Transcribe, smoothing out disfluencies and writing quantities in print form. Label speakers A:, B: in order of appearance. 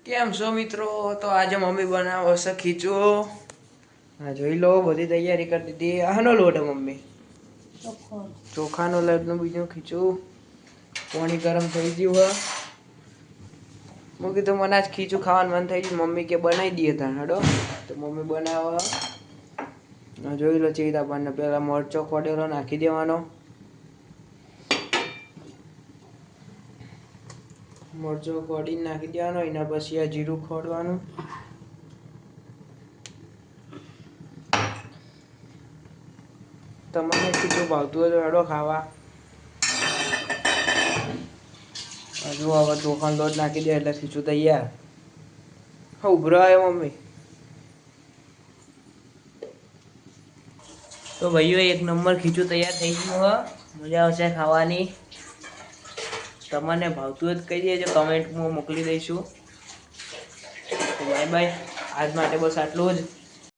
A: કેમ છો મિત્રો? તો આજે મમ્મી બનાવે છે ખીચું. હા જોઈ લો, બધી તૈયારી કરી દીધી. આનો લોટ મમ્મી ચોખાનો લોટનું બીજું ખીચું. પાણી ગરમ થઈ ગયું હે. હું કીધું મને આજ ખીચું ખાવાનું મન થઈ ગયું. મમ્મી કે બનાવી દઈએ તાણ હેડો. તો મમ્મી બનાવે. જોઈ લો ચેવી રીતના બને. પેલા મરચો ખોડેલો નાખી દેવાનો. મરચો ખોડીને નાખી દેવાનો. એના પછી આ જીરું ખોડવાનું. તમને ખીચું ભાવતું હોય તો હેડો ખાવા. હજુ હવે ચોખાનો લોટ નાખી દે એટલે ખીચું તૈયાર. હા ઉભરો આવ્યો મમ્મી. તો ભાઈઓ એક નંબર ખીચું તૈયાર થઈ ગયું હો. મજા આવશે ખાવાની. તમને ભાવતું હોય તો કહી દેજો, કમેન્ટમાં મોકલી દઈશું. તો બાય બાય. આજ માટે બસ આટલું જ.